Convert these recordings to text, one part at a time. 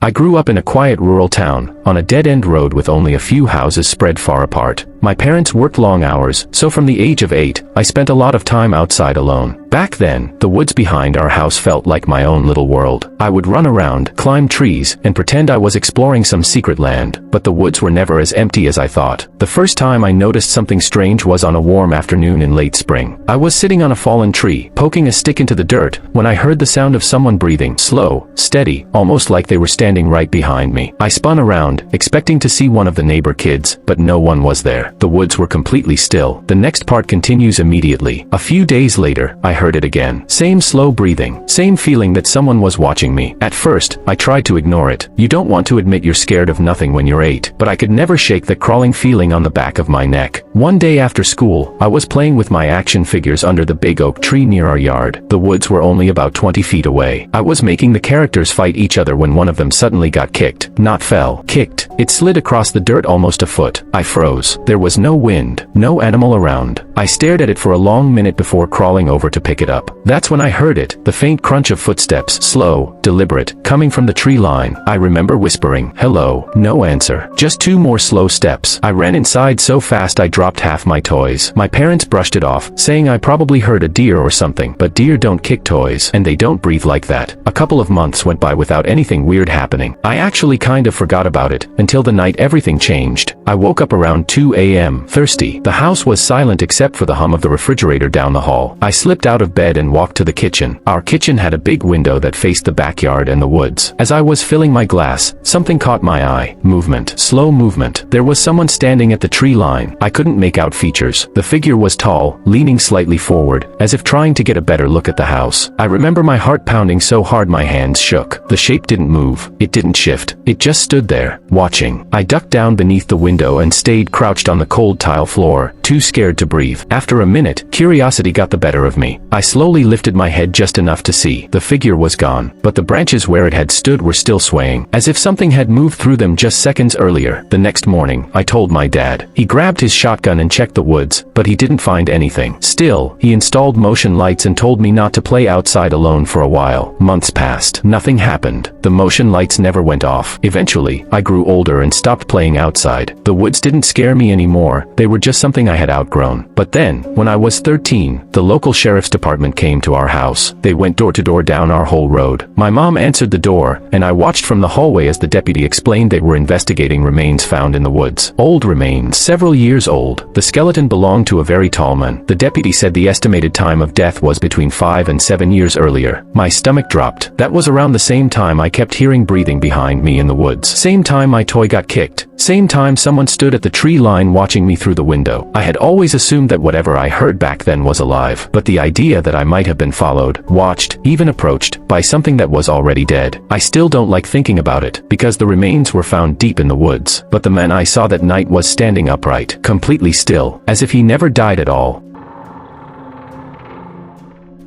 I grew up in a quiet rural town, on a dead-end road with only a few houses spread far apart. My parents worked long hours, so from the age of 8, I spent a lot of time outside alone. Back then, the woods behind our house felt like my own little world. I would run around, climb trees, and pretend I was exploring some secret land, but the woods were never as empty as I thought. The first time I noticed something strange was on a warm afternoon in late spring. I was sitting on a fallen tree, poking a stick into the dirt, when I heard the sound of someone breathing, slow, steady, almost like they were standing right behind me. I spun around, expecting to see one of the neighbor kids, but no one was there. The woods were completely still. The next part continues immediately. A few days later, I heard it again. Same slow breathing, same feeling that someone was watching me. At first, I tried to ignore it. You don't want to admit you're scared of nothing when you're 8, but I could never shake the crawling feeling on the back of my neck. One day after school, I was playing with my action figures under the big oak tree near our yard. The woods were only about 20 feet away. I was making the characters fight each other when one of them suddenly got kicked. Not fell, kicked. It slid across the dirt almost a foot. I froze. There was no wind, no animal around. I stared at it for a long minute before crawling over to pick it up. That's when I heard it, the faint crunch of footsteps, slow, deliberate, coming from the tree line. I remember whispering, "Hello." No answer. Just 2 more slow steps. I ran inside so fast I dropped half my toys. My parents brushed it off, saying I probably heard a deer or something, but deer don't kick toys, and they don't breathe like that. A couple of months went by without anything weird happening. I actually kind of forgot about it, until the night everything changed. I woke up around 2 a.m., thirsty. The house was silent except for the hum of the refrigerator down the hall. I slipped out of bed and walked to the kitchen. Our kitchen had a big window that faced the backyard and the woods. As I was filling my glass, something caught my eye. Movement. Slow movement. There was someone standing at the tree line. I couldn't make out features. The figure was tall, leaning slightly forward, as if trying to get a better look at the house. I remember my heart pounding so hard my hands shook. The shape didn't move. It didn't shift. It just stood there, watching. I ducked down beneath the window and stayed crouched on the cold tile floor, too scared to breathe. After a minute, curiosity got the better of me. I slowly lifted my head just enough to see. The figure was gone, but the branches where it had stood were still swaying, as if something had moved through them just seconds earlier. The next morning, I told my dad. He grabbed his shotgun and checked the woods, but he didn't find anything. Still, he installed motion lights and told me not to play outside alone for a while. Months passed. Nothing happened. The motion lights never went off. Eventually, I grew older and stopped playing outside. The woods didn't scare me anymore. They were just something I had outgrown. But then, when I was 13, the local sheriff's department came to our house. They went door to door down our whole road. My mom answered the door, and I watched from the hallway as the deputy explained they were investigating remains found in the woods. Old remains, several years old. The skeleton belonged to a very tall man. The deputy said the estimated time of death was between 5 and 7 years earlier. My stomach dropped. That was around the same time I kept hearing breathing behind me in the woods. Same time my toy got kicked. Same time someone stood at the tree line watching me through the window. I had always assumed that whatever I heard back then was alive, but the idea that I might have been followed, watched, even approached, by something that was already dead. I still don't like thinking about it, because the remains were found deep in the woods, but the man I saw that night was standing upright, completely still, as if he never died at all.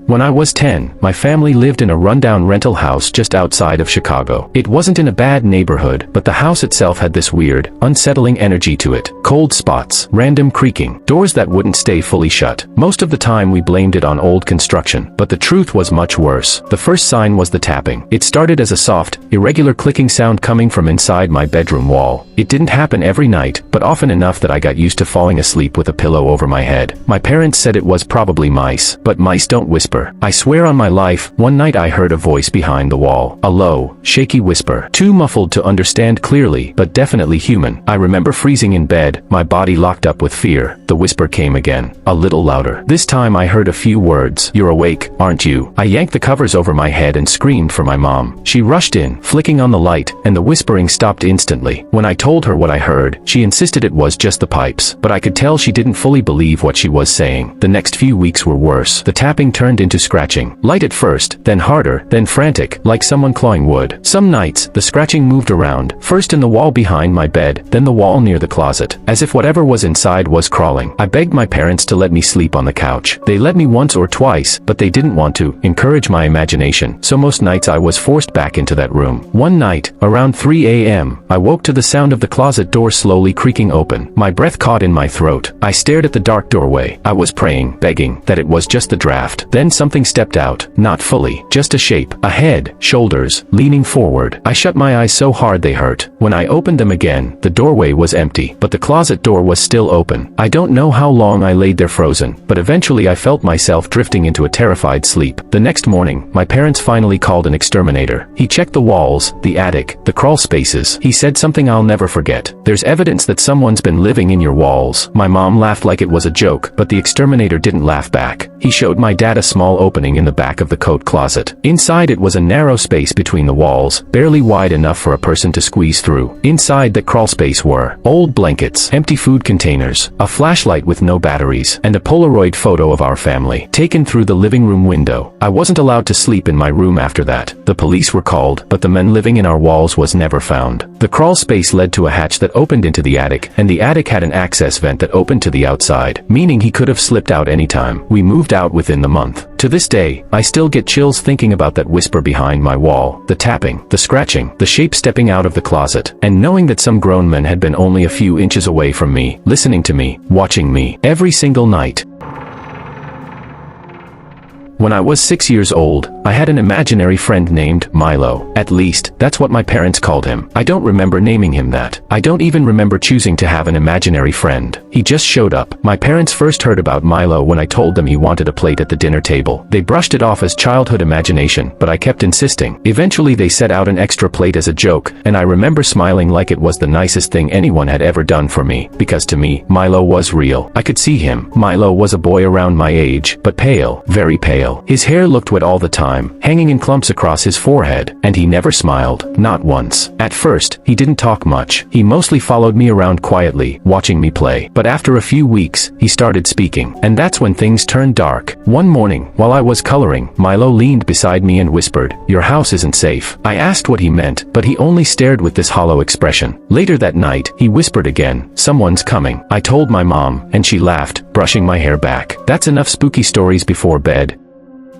When I was 10, my family lived in a rundown rental house just outside of Chicago. It wasn't in a bad neighborhood, but the house itself had this weird, unsettling energy to it. Cold spots, random creaking, doors that wouldn't stay fully shut. Most of the time we blamed it on old construction, but the truth was much worse. The first sign was the tapping. It started as a soft, irregular clicking sound coming from inside my bedroom wall. It didn't happen every night, but often enough that I got used to falling asleep with a pillow over my head. My parents said it was probably mice, but mice don't whisper. I swear on my life, one night I heard a voice behind the wall. A low, shaky whisper. Too muffled to understand clearly, but definitely human. I remember freezing in bed, my body locked up with fear. The whisper came again, a little louder. This time I heard a few words. "You're awake, aren't you?" I yanked the covers over my head and screamed for my mom. She rushed in, flicking on the light, and the whispering stopped instantly. When I told her what I heard, she insisted it was just the pipes, but I could tell she didn't fully believe what she was saying. The next few weeks were worse. The tapping turned into scratching. Light at first, then harder, then frantic, like someone clawing wood. Some nights, the scratching moved around, first in the wall behind my bed, then the wall near the closet, as if whatever was inside was crawling. I begged my parents to let me sleep on the couch. They let me once or twice, but they didn't want to encourage my imagination, so most nights I was forced back into that room. One night, around 3 a.m., I woke to the sound of the closet door slowly creaking open. My breath caught in my throat. I stared at the dark doorway. I was praying, begging, that it was just the draft. Then something stepped out, not fully, just a shape, a head, shoulders, leaning forward. I shut my eyes so hard they hurt. When I opened them again, the doorway was empty, but the closet door was still open. I don't know how long I laid there frozen, but eventually I felt myself drifting into a terrified sleep. The next morning, my parents finally called an exterminator. He checked the walls, the attic, the crawl spaces. He said something I'll never forget. There's evidence that someone's been living in your walls. My mom laughed like it was a joke, but the exterminator didn't laugh back. He showed my dad a small opening in the back of the coat closet. Inside it was a narrow space between the walls, barely wide enough for a person to squeeze through. Inside that crawl space were old blankets, empty food containers, a flashlight with no batteries, and a Polaroid photo of our family, taken through the living room window. I wasn't allowed to sleep in my room after that. The police were called, but the man living in our walls was never found. The crawl space led to a hatch that opened into the attic, and the attic had an access vent that opened to the outside, meaning he could have slipped out anytime. We moved out within the month. To this day, I still get chills thinking about that whisper behind my wall, the tapping, the scratching, the shape stepping out of the closet, and knowing that some grown men had been only a few inches away from me, listening to me, watching me, every single night. When I was 6 years old, I had an imaginary friend named Milo. At least, that's what my parents called him. I don't remember naming him that. I don't even remember choosing to have an imaginary friend. He just showed up. My parents first heard about Milo when I told them he wanted a plate at the dinner table. They brushed it off as childhood imagination, but I kept insisting. Eventually they set out an extra plate as a joke, and I remember smiling like it was the nicest thing anyone had ever done for me, because to me, Milo was real. I could see him. Milo was a boy around my age, but pale, very pale. His hair looked wet all the time, hanging in clumps across his forehead, and he never smiled, not once. At first, he didn't talk much. He mostly followed me around quietly, watching me play. But after a few weeks, he started speaking, and that's when things turned dark. One morning, while I was coloring, Milo leaned beside me and whispered, "Your house isn't safe." I asked what he meant, but he only stared with this hollow expression. Later that night, he whispered again, "Someone's coming." I told my mom, and she laughed, brushing my hair back. That's enough spooky stories before bed.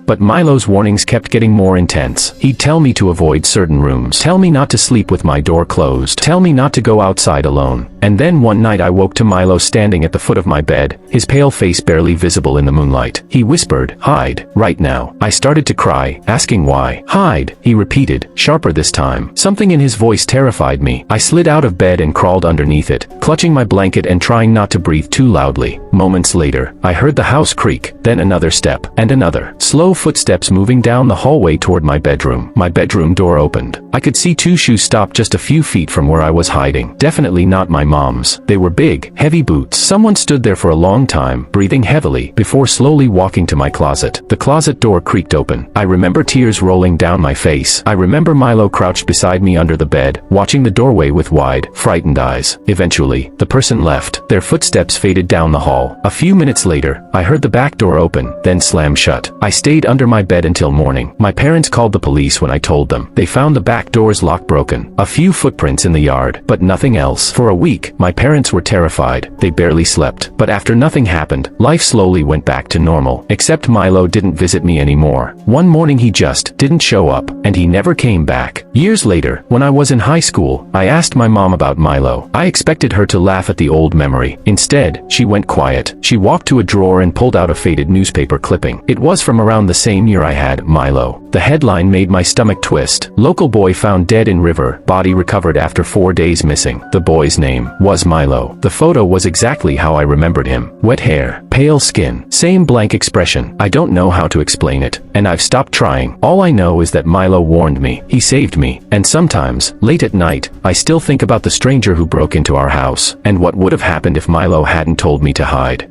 But Milo's warnings kept getting more intense. He'd tell me to avoid certain rooms, tell me not to sleep with my door closed, tell me not to go outside alone. And then one night I woke to Milo standing at the foot of my bed, his pale face barely visible in the moonlight. He whispered, "Hide, right now." I started to cry, asking why. "Hide," he repeated, sharper this time. Something in his voice terrified me. I slid out of bed and crawled underneath it, clutching my blanket and trying not to breathe too loudly. Moments later, I heard the house creak, then another step, and another. Slow footsteps moving down the hallway toward my bedroom. My bedroom door opened. I could see two shoes stop just a few feet from where I was hiding. Definitely not my mom's. They were big, heavy boots. Someone stood there for a long time, breathing heavily, before slowly walking to my closet. The closet door creaked open. I remember tears rolling down my face. I remember Milo crouched beside me under the bed, watching the doorway with wide, frightened eyes. Eventually, the person left. Their footsteps faded down the hall. A few minutes later, I heard the back door open, then slam shut. I stayed under my bed until morning. My parents called the police when I told them. They found the back door's lock broken, a few footprints in the yard, but nothing else. For a week, my parents were terrified. They barely slept. But after nothing happened, life slowly went back to normal. Except Milo didn't visit me anymore. One morning he just didn't show up, and he never came back. Years later, when I was in high school, I asked my mom about Milo. I expected her to laugh at the old memory. Instead, she went quiet. She walked to a drawer and pulled out a faded newspaper clipping. It was from around the same year I had Milo. The headline made my stomach twist. Local boy found dead in river, body recovered after 4 days missing. The boy's name was Milo. The photo was exactly how I remembered him. Wet hair, pale skin, same blank expression. I don't know how to explain it, and I've stopped trying. All I know is that Milo warned me. He saved me. And sometimes, late at night, I still think about the stranger who broke into our house, and what would have happened if Milo hadn't told me to hide.